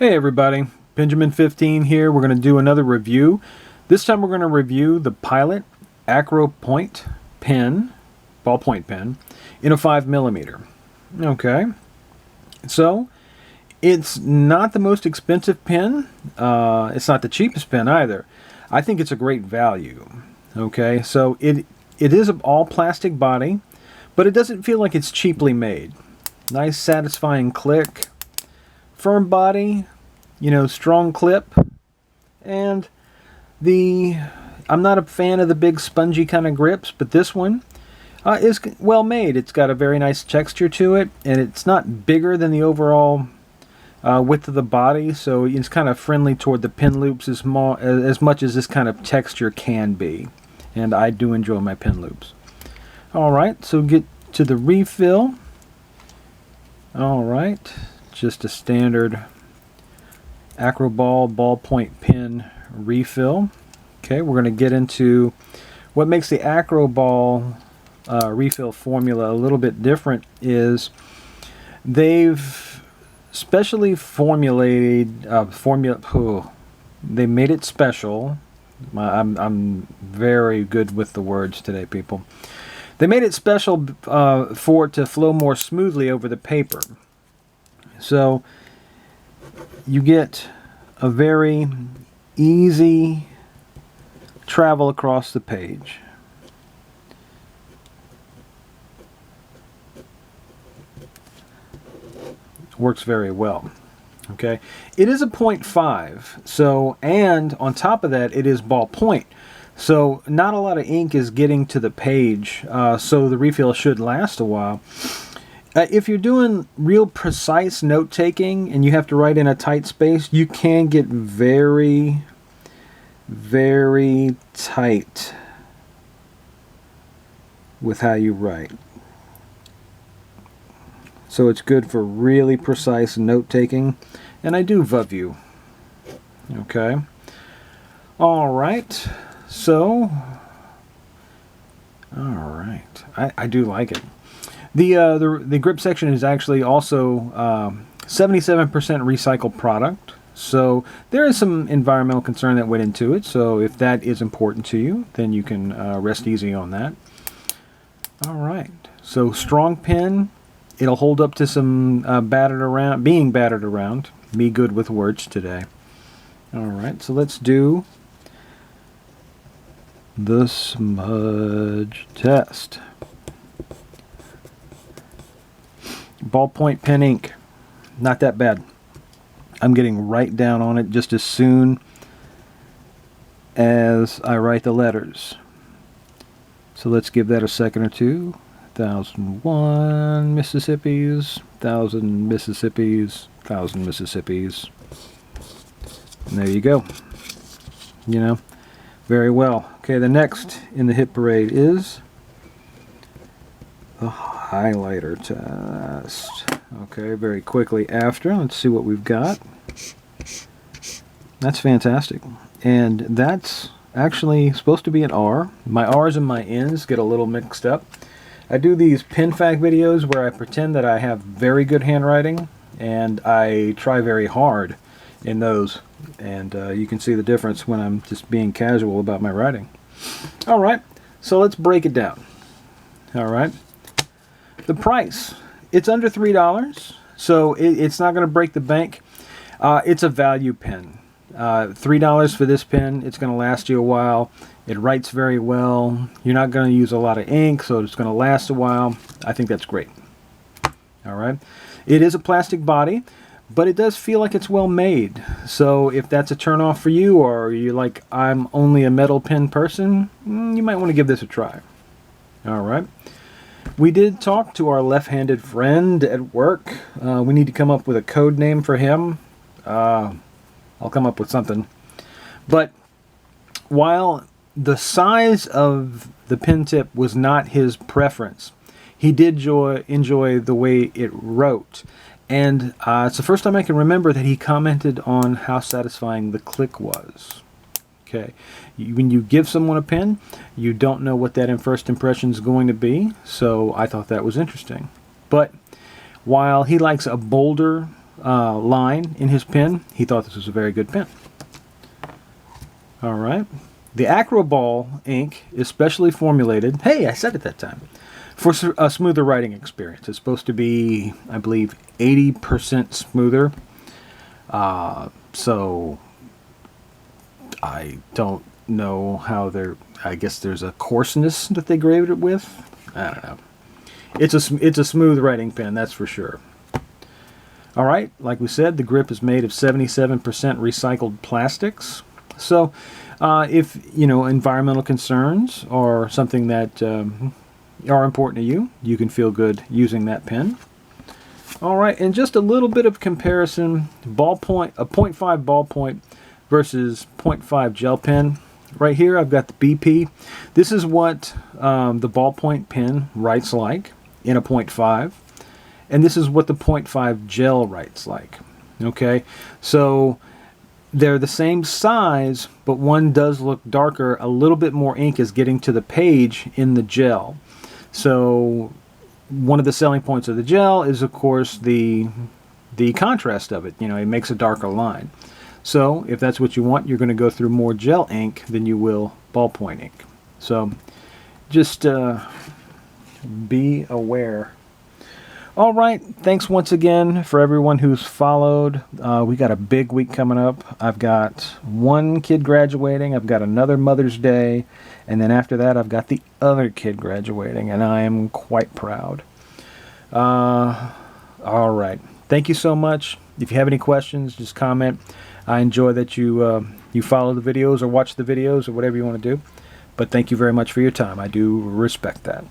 Hey everybody, Penjamin15 here. We're going to do another review. This time we're going to review the Pilot Acropoint pen, ballpoint pen, in a 5mm. Okay, so it's not the most expensive pen. It's not the cheapest pen either. I think it's a great value. Okay, so it is an all plastic body, but it doesn't feel like it's cheaply made. Nice satisfying click. Firm body, strong clip, and I'm not a fan of the big spongy kind of grips, but this one is well made. It's got a very nice texture to it, and it's not bigger than the overall width of the body, so it's kind of friendly toward the pin loops as much as this kind of texture can be, and I do enjoy my pin loops. Alright, so get to the refill. Alright, just a standard Acroball ballpoint pen refill. Okay, we're going to get into what makes the Acroball refill formula a little bit different is they've specially formulated they made it special. I'm very good with the words today, people. They made it special for it to flow more smoothly over the paper. So you get a very easy travel across the page. Works very well. Okay, it is a 0.5, so, and on top of that it is ballpoint, so not a lot of ink is getting to the page, so the refill should last a while. If you're doing real precise note-taking and you have to write in a tight space, you can get very, very tight with how you write. So it's good for really precise note-taking, and I do love you. Okay. Alright, so, alright, I do like it. The grip section is actually also 77% recycled product, so there is some environmental concern that went into it, so if that is important to you, then you can rest easy on that. Alright, so strong pen, it'll hold up to some being battered around. Me good with words today. Alright, so let's do the smudge test. Ballpoint pen ink, not that bad. I'm getting right down on it just as soon as I write the letters. So let's give that a second or two. 1001 Mississippis, 1000 Mississippis, 1000 Mississippis. And there you go. Very well. Okay, the next in the hit parade is the highlighter test. Okay, very quickly after, let's see what we've got. That's fantastic. And that's actually supposed to be an R. My R's and my N's get a little mixed up. I do these pen fact videos where I pretend that I have very good handwriting, and I try very hard in those. And you can see the difference when I'm just being casual about my writing. Alright, so let's break it down. Alright. The price, it's under $3, so it's not going to break the bank. It's a value pen. $3 for this pen. It's going to last you a while. It writes very well. You're not going to use a lot of ink, so it's going to last a while. I think that's great. Alright. It is a plastic body, but it does feel like it's well made. So if that's a turn off for you, or you're like, I'm only a metal pen person, you might want to give this a try. Alright. We did talk to our left-handed friend at work. We need to come up with a code name for him. I'll come up with something. But while the size of the pen tip was not his preference, he did enjoy the way it wrote. And it's the first time I can remember that he commented on how satisfying the click was. Okay, when you give someone a pen, you don't know what that first impression is going to be, so I thought that was interesting. But while he likes a bolder line in his pen, he thought this was a very good pen. All right. The Acroball ink is specially formulated, hey, I said it that time, for a smoother writing experience. It's supposed to be, I believe, 80% smoother. So I don't know how they're, I guess there's a coarseness that they graded it with. I don't know. It's a smooth writing pen, that's for sure. All right, like we said, the grip is made of 77% recycled plastics. So if, you know, environmental concerns are something that are important to you, you can feel good using that pen. All right, and just a little bit of comparison, ballpoint, a 0.5 ballpoint versus 0.5 gel pen. Right here, I've got the BP. This is what the ballpoint pen writes like in a 0.5. And this is what the 0.5 gel writes like. Okay, so they're the same size, but one does look darker. A little bit more ink is getting to the page in the gel. So one of the selling points of the gel is, of course, the contrast of it. You know, it makes a darker line. So if that's what you want, you're going to go through more gel ink than you will ballpoint ink. So just be aware. All right, thanks once again for everyone who's followed. We got a big week coming up. I've got one kid graduating, I've got another Mother's Day, and then after that I've got the other kid graduating, and I am quite proud. All right, thank you so much. If you have any questions, just comment. I enjoy that you follow the videos or watch the videos or whatever you want to do. But thank you very much for your time. I do respect that.